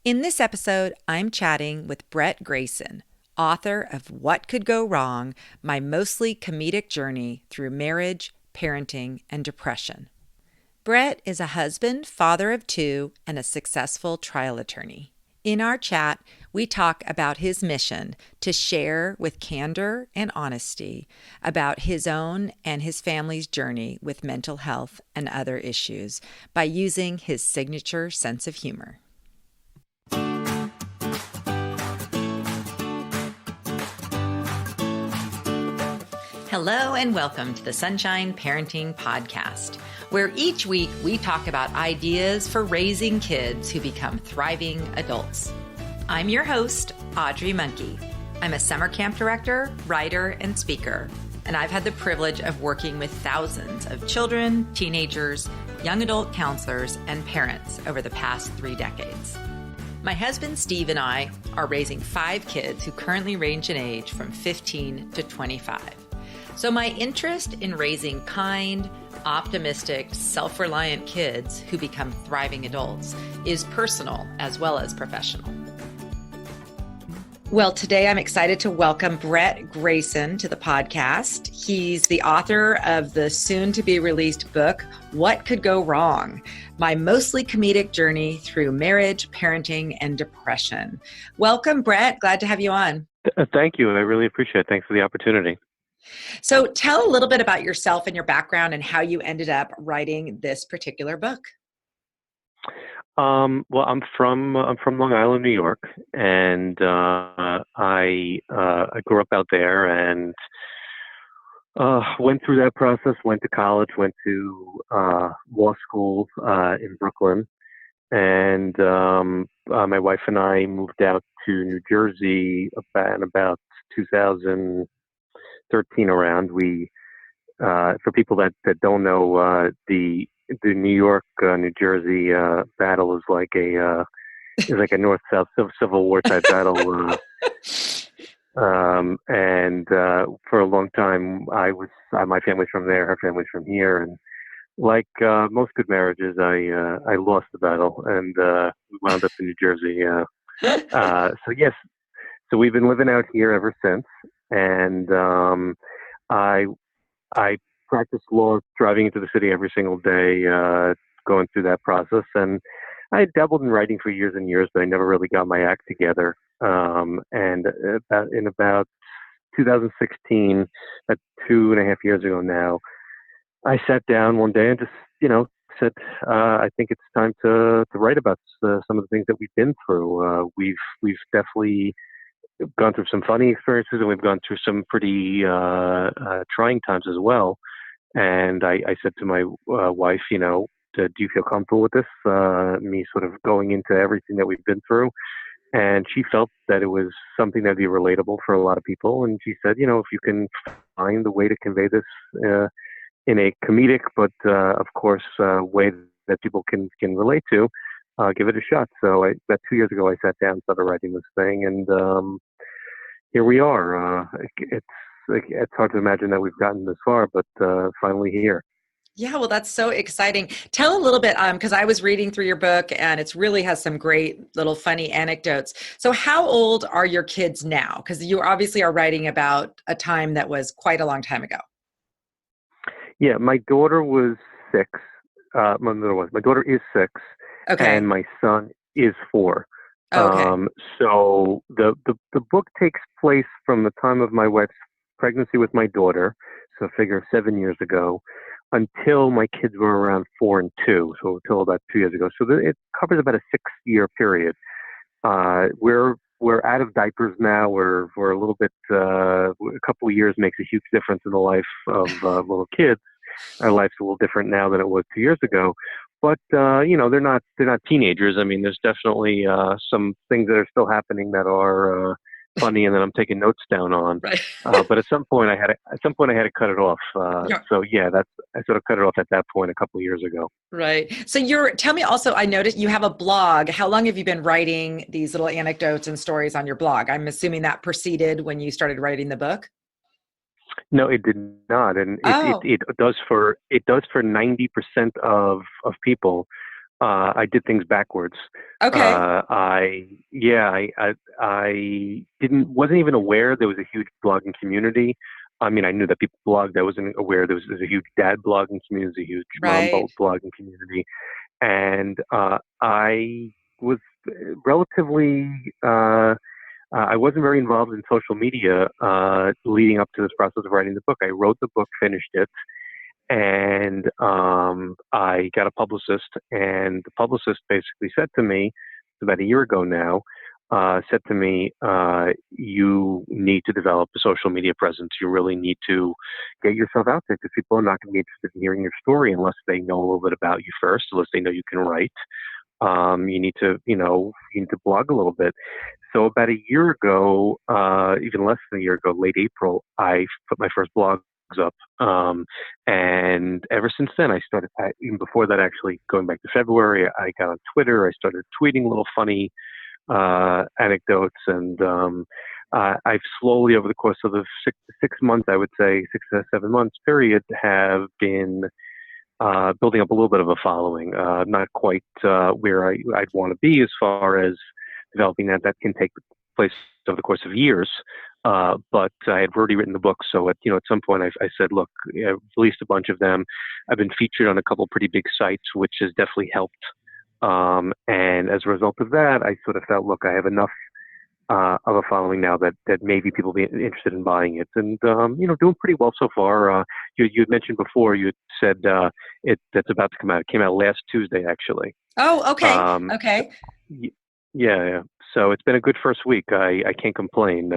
In this episode, I'm chatting with Brett Grayson, author of What Could Go Wrong? My Mostly Comedic Journey Through Marriage, Parenting, and Depression. Brett is a husband, father of two, and a successful trial attorney. In our chat, we talk about his mission to share with candor and honesty about his own and his family's journey with mental health and other issues by using his signature sense of humor. Hello and welcome to the Sunshine Parenting Podcast, where each week we talk about ideas for raising kids who become thriving adults. I'm your host, Audrey Monkey. I'm a summer camp director, writer, and speaker, and I've had the privilege of working with thousands of children, teenagers, young adult counselors, and parents over the past 3 decades. My husband, Steve, and I are raising 5 kids who currently range in age from 15 to 25. So my interest in raising kind, optimistic, self-reliant kids who become thriving adults is personal as well as professional. Well, today I'm excited to welcome Brett Grayson to the podcast. He's the author of the soon-to-be-released book, What Could Go Wrong? My Mostly Comedic Journey Through Marriage, Parenting, and Depression. Welcome, Brett. Glad to have you on. Thank you. I really appreciate it. Thanks for the opportunity. So tell a little bit about yourself and your background and how you ended up writing this particular book. Well, I'm from Long Island, New York, and I grew up out there and went through that process. Went to college, went to law school in Brooklyn, and my wife and I moved out to New Jersey about 2013 around. We, for people that don't know, the New York New Jersey battle is like a North-South Civil War type battle, and for a long time my family's from there, her family's from here, and like most good marriages, I lost the battle and we wound up in New Jersey. So we've been living out here ever since. And I practiced law, driving into the city every single day, going through that process. And I dabbled in writing for years and years, but I never really got my act together. And in about 2016, about 2.5 years ago now, I sat down one day and just, said, I think it's time to write about some of the things that we've been through. We've definitely gone through some funny experiences, and we've gone through some pretty trying times as well. And I said to my wife, do you feel comfortable with this? Me sort of going into everything that we've been through. And she felt that it was something that'd be relatable for a lot of people. And she said, if you can find the way to convey this in a comedic, but of course, way that people can relate to, give it a shot. So about 2 years ago, I sat down and started writing this thing, and here we are. It's hard to imagine that we've gotten this far, but finally here. Yeah, well, that's so exciting. Tell a little bit, because I was reading through your book, and it really has some great little funny anecdotes. So how old are your kids now? Because you obviously are writing about a time that was quite a long time ago. Yeah, my daughter was 6. My daughter is 6. Okay. And my son is 4. Okay. So the book takes place from the time of my wife's pregnancy with my daughter, so figure 7 years ago, until my kids were around 4 and 2, so until about 2 years ago. So it covers about a 6-year period. We're out of diapers now. We're a little bit. A couple of years makes a huge difference in the life of little kids. Our life's a little different now than it was 2 years ago. But they're not teenagers. I mean, there's definitely some things that are still happening that are funny, and that I'm taking notes down on. Right. But at some point I had to cut it off. Yeah. So yeah, I sort of cut it off at that point a couple of years ago. Right. So tell me also, I noticed you have a blog. How long have you been writing these little anecdotes and stories on your blog? I'm assuming that preceded when you started writing the book. No, it did not, and it does for 90% of people. I did things backwards. Okay. I wasn't even aware there was a huge blogging community. I mean, I knew that people blogged. I wasn't aware there's a huge dad blogging community, a huge mom Right. blogging community, and I was relatively. I wasn't very involved in social media leading up to this process of writing the book. I wrote the book, finished it, and I got a publicist, and the publicist basically said to me, about a year ago now, said to me, you need to develop a social media presence. You really need to get yourself out there because people are not going to be interested in hearing your story unless they know a little bit about you first, unless they know you can write. You need to blog a little bit. So about a year ago, even less than a year ago, late April, I put my first blog up. And ever since then, I started, even before that, actually, going back to February, I got on Twitter. I started tweeting little funny anecdotes. And I've slowly, over the course of the 6 months, I would say 6 to 7 months period, have been building up a little bit of a following. Not quite where I'd want to be as far as developing that. That can take place over the course of years. But I had already written the book, so at some point I said, look, I've released a bunch of them. I've been featured on a couple pretty big sites, which has definitely helped. And as a result of that, I sort of felt, look, I have enough of a following now that maybe people will be interested in buying it, and doing pretty well so far. You had mentioned before, you had said that's about to come out. It came out last Tuesday, actually. Oh, okay. Um, Okay. yeah. So it's been a good first week. I can't complain.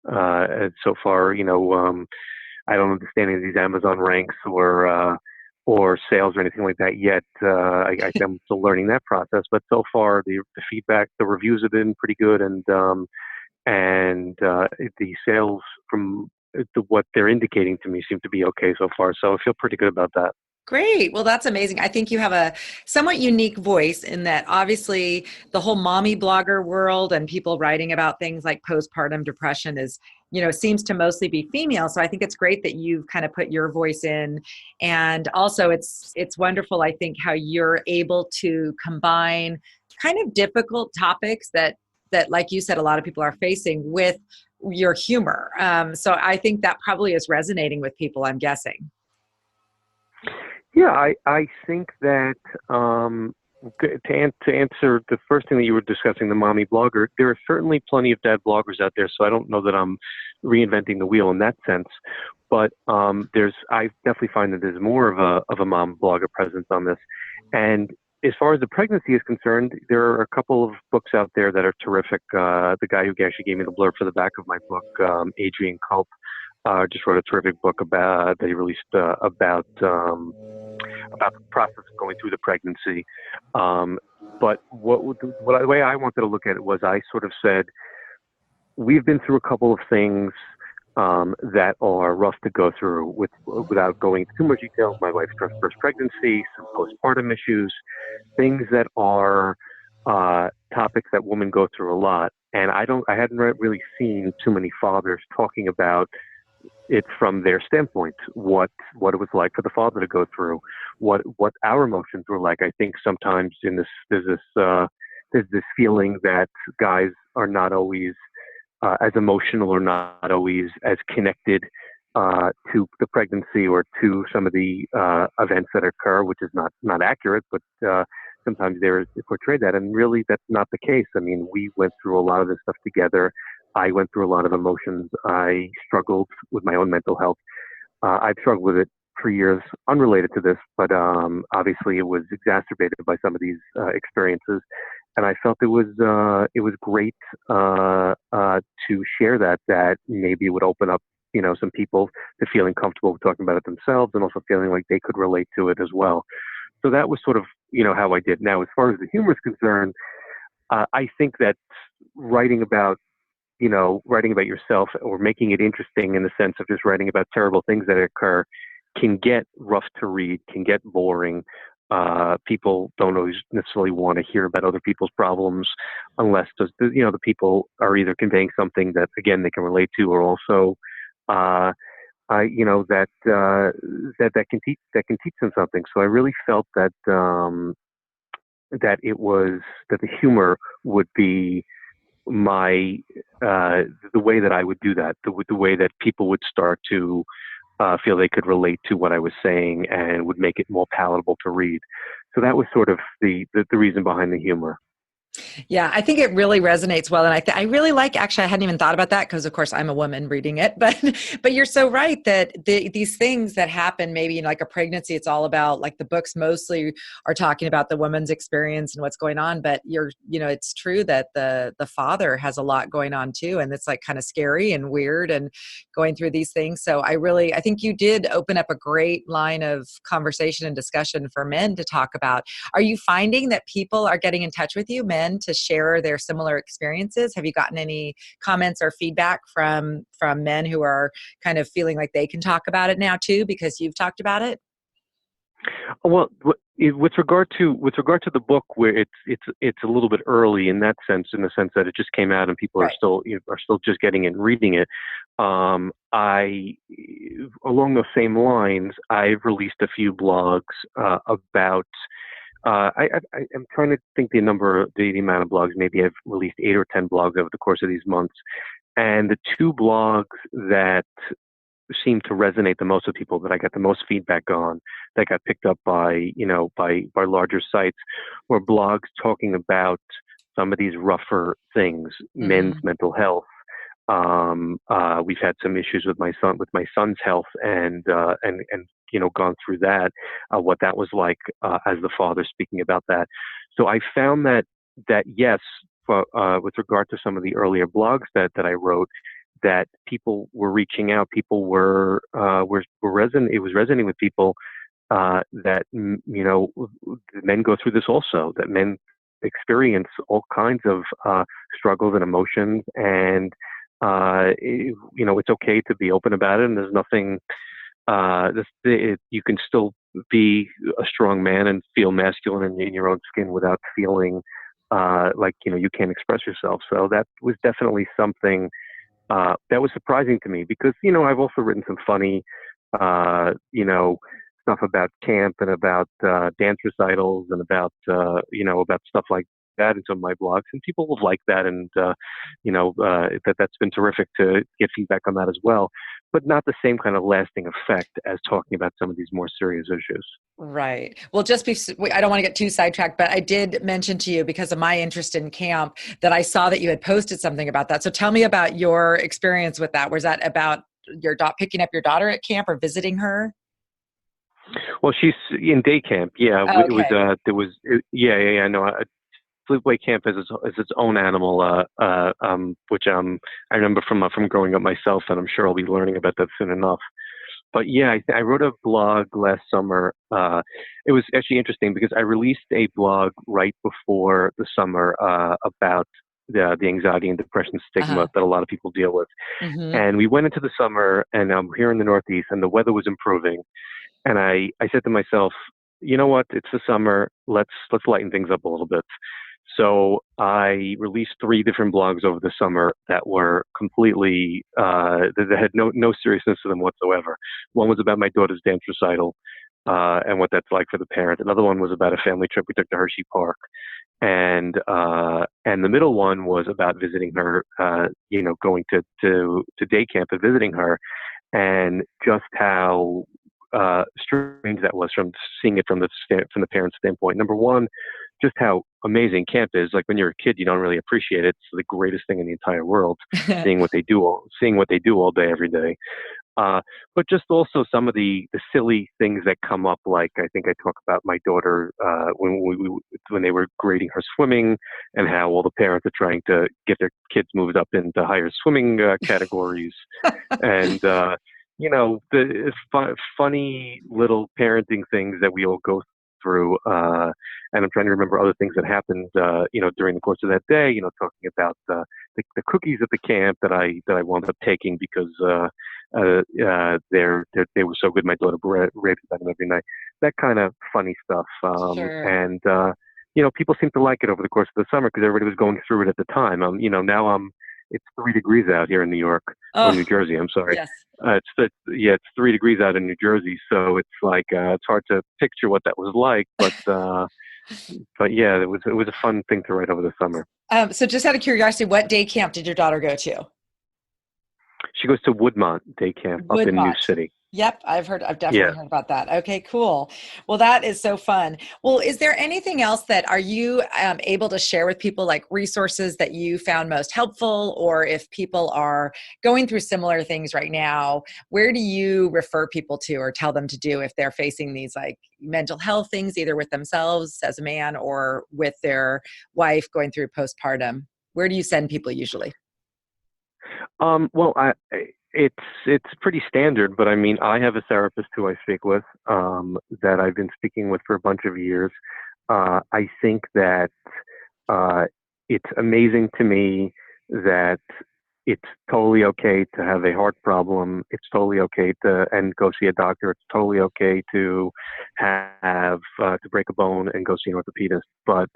So far, I don't understand any of these Amazon ranks or sales or anything like that yet. I'm still learning that process, but so far the feedback, the reviews have been pretty good, and the sales from what they're indicating to me seem to be okay so far. So I feel pretty good about that. Great. Well, that's amazing. I think you have a somewhat unique voice in that obviously the whole mommy blogger world and people writing about things like postpartum depression is, seems to mostly be female. So I think it's great that you've kind of put your voice in. And also it's wonderful, I think, how you're able to combine kind of difficult topics that like you said, a lot of people are facing with your humor. So I think that probably is resonating with people, I'm guessing. Yeah, I think that to answer the first thing that you were discussing, the mommy blogger, there are certainly plenty of dad bloggers out there. So I don't know that I'm reinventing the wheel in that sense, but I definitely find that there's more of a mom blogger presence on this. And as far as the pregnancy is concerned, there are a couple of books out there that are terrific. The guy who actually gave me the blurb for the back of my book, Adrian Culp, just wrote a terrific book that he released about the process of going through the pregnancy. But the way I wanted to look at it was, I sort of said, we've been through a couple of things that are rough to go through without going into too much detail. My wife's first pregnancy, some postpartum issues, things that are topics that women go through a lot. And I hadn't really seen too many fathers talking about it from their standpoint, what it was like for the father to go through, what our emotions were like. I think sometimes there's this feeling that guys are not always as emotional or not always as connected to the pregnancy or to some of the events that occur, which is not accurate, but sometimes they're portrayed that, and really that's not the case. I mean, we went through a lot of this stuff together. I went through a lot of emotions. I struggled with my own mental health. I've struggled with it for years, unrelated to this, but obviously it was exacerbated by some of these experiences. And I felt it was great to share that maybe it would open up, some people to feeling comfortable talking about it themselves, and also feeling like they could relate to it as well. So that was sort of, how I did. Now, as far as the humor is concerned, I think that writing about yourself, or making it interesting in the sense of just writing about terrible things that occur, can get rough to read, can get boring. People don't always necessarily want to hear about other people's problems unless the people are either conveying something that, again, they can relate to, or also that can teach them something. So I really felt that that the humor would be my the way that I would do that, the way that people would start to feel they could relate to what I was saying and would make it more palatable to read. So that was sort of the reason behind the humor. Yeah, I think it really resonates well, and I really like. Actually, I hadn't even thought about that because, of course, I'm a woman reading it. But you're so right that these things that happen, maybe in like a pregnancy, it's all about like the books mostly are talking about the woman's experience and what's going on. But it's true that the father has a lot going on too, and it's like kind of scary and weird and going through these things. So I think you did open up a great line of conversation and discussion for men to talk about. Are you finding that people are getting in touch with you, men, to share their similar experiences? Have you gotten any comments or feedback from men who are kind of feeling like they can talk about it now too because you've talked about it? Well, with regard to the book, where it's a little bit early in that sense, in the sense that it just came out and people are Right. still are still just getting it and reading it. I along those same lines, I've released a few blogs about. I'm trying to think the amount of blogs. Maybe I've released 8 or 10 blogs over the course of these months, and the two blogs that seemed to resonate the most with people, that I got the most feedback on, that got picked up by by larger sites, were blogs talking about some of these rougher things, men's Mm-hmm. mental health. We've had some issues with my son's health, and gone through that, what that was like as the father, speaking about that. So I found that yes, with regard to some of the earlier blogs that I wrote, that people were reaching out, people were resonating. It was resonating with people that men go through this also. That men experience all kinds of struggles and emotions, and it's okay to be open about it. And there's nothing. You can still be a strong man and feel masculine in your own skin without feeling like you can't express yourself. So that was definitely something that was surprising to me, because I've also written some funny stuff about camp and about dance recitals and about about stuff like that in some of my blogs, and people have liked that, and that's been terrific to get feedback on that as well, but not the same kind of lasting effect as talking about some of these more serious issues. Right. Well, I don't want to get too sidetracked, but I did mention to you, because of my interest in camp, that I saw that you had posted something about that. So tell me about your experience with that. Was that about picking up your daughter at camp or visiting her? Well, she's in day camp. Yeah, Oh, it was. okay. Yeah. No, sleepaway camp is its own animal, which I remember from growing up myself, and I'm sure I'll be learning about that soon enough. But yeah, I wrote a blog last summer. It was actually interesting because I released a blog right before the summer about the anxiety and depression stigma Uh-huh. that a lot of people deal with. Mm-hmm. And we went into the summer, and I'm here in the Northeast, and the weather was improving. And I said to myself, you know what? It's the summer. Let's lighten things up a little bit. So I released 3 different blogs over the summer that were completely that had no seriousness to them whatsoever. One was about my daughter's dance recital and what that's like for the parent. Another one was about a family trip we took to Hershey Park, and the middle one was about visiting her. Going to day camp and visiting her, and just how strange that was, from seeing it from the parents' standpoint. Number one, just how amazing camp is. Like, when you're a kid, you don't really appreciate it. It's the greatest thing in the entire world. Seeing what they do all day, every day. Uh, but just also some of the silly things that come up. Like, I think I talk about my daughter when they were grading her swimming, and how all the parents are trying to get their kids moved up into higher swimming categories, and the funny little parenting things that we all go through. And I'm trying to remember other things that happened, during the course of that day. Talking about the cookies at the camp that I wound up taking because they were so good. My daughter raved about them every night. That kind of funny stuff. Sure. And people seem to like it over the course of the summer because everybody was going through it at the time. Now it's 3 degrees out here in New York, or Oh, New Jersey. I'm sorry. yes. It's 3 degrees out in New Jersey, so it's like it's hard to picture what that was like. But But yeah, it was a fun thing to write over the summer. So just out of curiosity, what day camp did your daughter go to? She goes to Woodmont Day Camp up in New Woodmont. City. Yep, I've Yeah. definitely heard about that. Okay, cool. Well, that is so fun. Well, is there anything else that are you able to share with people, like resources that you found most helpful, or if people are going through similar things right now, where do you refer people to or tell them to do if they're facing these like mental health things, either with themselves as a man or with their wife going through postpartum? Where do you send people usually? Well, it's pretty standard, but I mean, I have a therapist who I speak with, that I've been speaking with for a bunch of years. I think that uh, it's amazing to me that it's totally okay to have a heart problem. It's totally okay to and go see a doctor. It's totally okay to have to break a bone and go see an orthopedist. But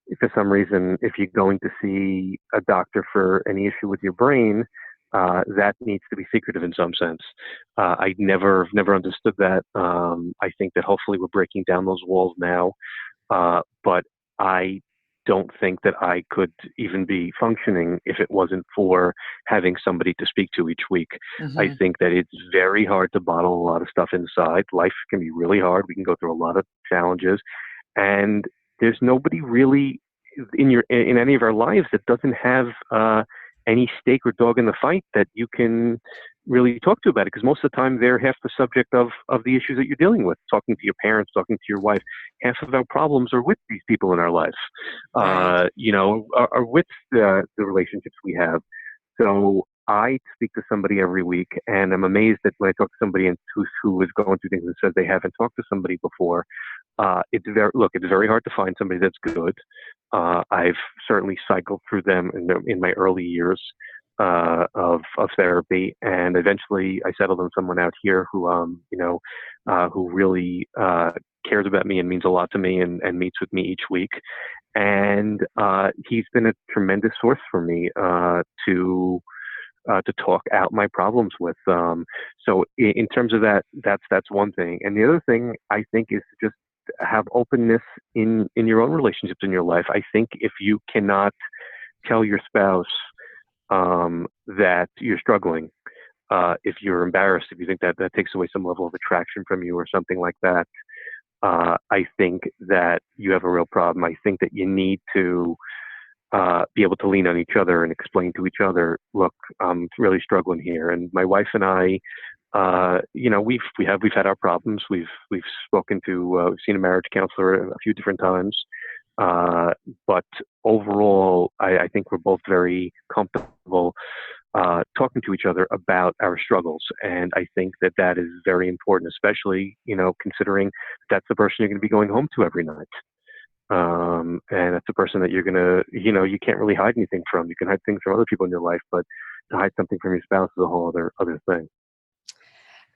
if for some reason, if you're going to see a doctor for any issue with your brain, that needs to be secretive in some sense. I never understood that. I think that hopefully we're breaking down those walls now. But I don't think that I could even be functioning if it wasn't for having somebody to speak to each week. I Hmm. think that it's very hard to bottle a lot of stuff inside. Life can be really hard. We can go through a lot of challenges, and there's nobody really in any of our lives that doesn't have any stake or dog in the fight that you can really talk to about it, because most of the time they're half the subject of the issues that you're dealing with, talking to your parents, talking to your wife. Half of our problems are with these people in our life, Right. are with the relationships we have. So I speak to somebody every week, and I'm amazed that when I talk to somebody who is going through things and says they haven't talked to somebody before, it's very hard to find somebody that's good. I've certainly cycled through them in my early years of therapy, and eventually I settled on someone out here who really cares about me and means a lot to me, and meets with me each week. And he's been a tremendous source for me to talk out my problems with. So in terms of that, that's one thing. And the other thing I think is to just have openness in your own relationships in your life. I think if you cannot tell your spouse that you're struggling, if you're embarrassed, if you think that that takes away some level of attraction from you or something like that, I think that you have a real problem. I think that you need to be able to lean on each other and explain to each other, look, I'm really struggling here. And my wife and I, we've had our problems. We've spoken to, we've seen a marriage counselor a few different times. Uh, but overall, I think we're both very comfortable talking to each other about our struggles. And I think that that is very important, especially, considering that's the person you're going to be going home to every night. And that's the person that you're going to, you can't really hide anything from. You can hide things from other people in your life, but to hide something from your spouse is a whole other thing.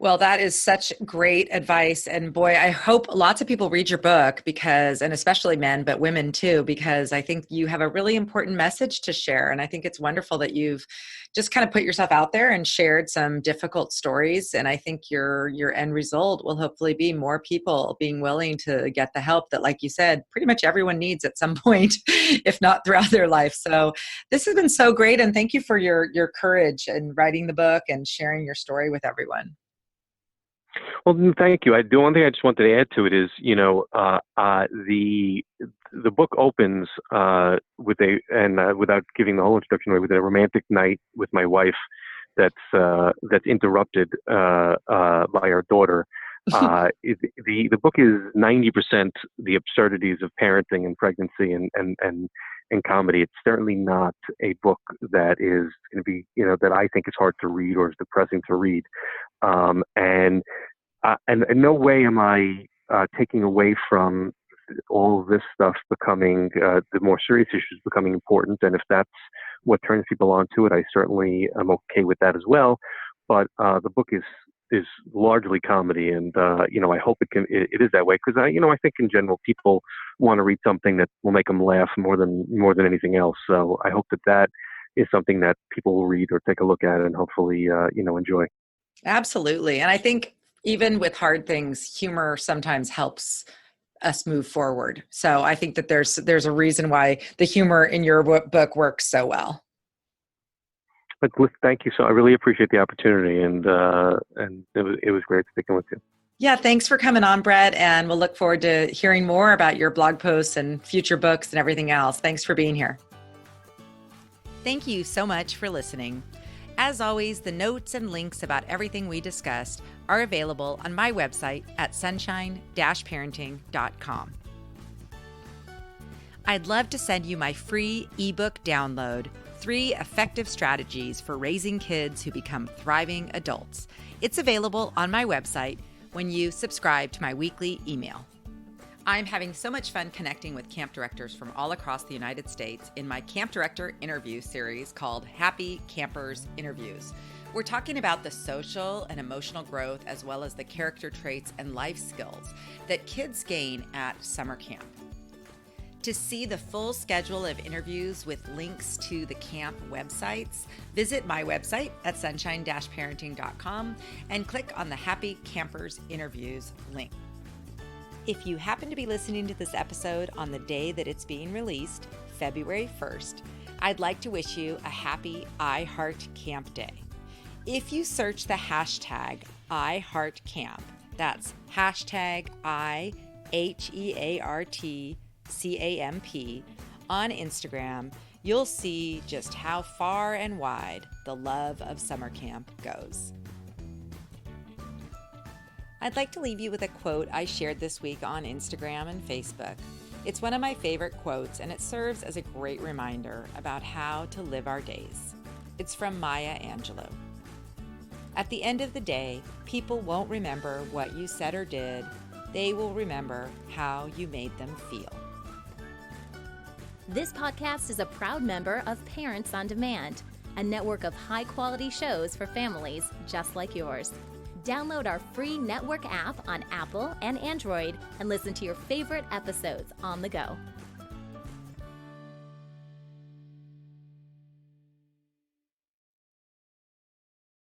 Well, that is such great advice. And boy, I hope lots of people read your book because, and especially men, but women too, because I think you have a really important message to share. And I think it's wonderful that you've just kind of put yourself out there and shared some difficult stories. And I think your end result will hopefully be more people being willing to get the help that, like you said, pretty much everyone needs at some point, if not throughout their life. So this has been so great. And thank you for your courage in writing the book and sharing your story with everyone. Well, thank you. The one thing I just wanted to add to it is, the book opens without giving the whole introduction away, with a romantic night with my wife that's interrupted by our daughter. The book is 90% the absurdities of parenting and pregnancy and comedy. It's certainly not a book that is going to be, that I think is hard to read or is depressing to read. And in no way am I taking away from all of this stuff becoming, the more serious issues becoming important. And if that's what turns people onto it, I certainly am okay with that as well. But the book is largely comedy, and I hope it is that way, because I think in general people want to read something that will make them laugh more than anything else. So I hope that is something that people will read or take a look at and hopefully enjoy. Absolutely. And I think even with hard things, humor sometimes helps us move forward. So I think that there's a reason why the humor in your book works so well. But thank you. So I really appreciate the opportunity, and it was great speaking with you. Yeah, thanks for coming on, Brett, and we'll look forward to hearing more about your blog posts and future books and everything else. Thanks for being here. Thank you so much for listening. As always, the notes and links about everything we discussed are available on my website at sunshine-parenting.com. I'd love to send you my free ebook download, 3 Effective Strategies for Raising Kids Who Become Thriving Adults. It's available on my website when you subscribe to my weekly email. I'm having so much fun connecting with camp directors from all across the United States in my Camp Director interview series called Happy Campers Interviews. We're talking about the social and emotional growth as well as the character traits and life skills that kids gain at summer camp. To see the full schedule of interviews with links to the camp websites, visit my website at sunshine-parenting.com and click on the Happy Campers Interviews link. If you happen to be listening to this episode on the day that it's being released, February 1st, I'd like to wish you a happy I Heart Camp Day. If you search the hashtag I Heart Camp, that's hashtag IHEARTCAMP on Instagram, you'll see just how far and wide the love of summer camp goes. I'd like to leave you with a quote I shared this week on Instagram and Facebook. It's one of my favorite quotes, and it serves as a great reminder about how to live our days. It's from Maya Angelou. At the end of the day, people won't remember what you said or did. They will remember how you made them feel. This podcast is a proud member of Parents on Demand, a network of high-quality shows for families just like yours. Download our free network app on Apple and Android and listen to your favorite episodes on the go.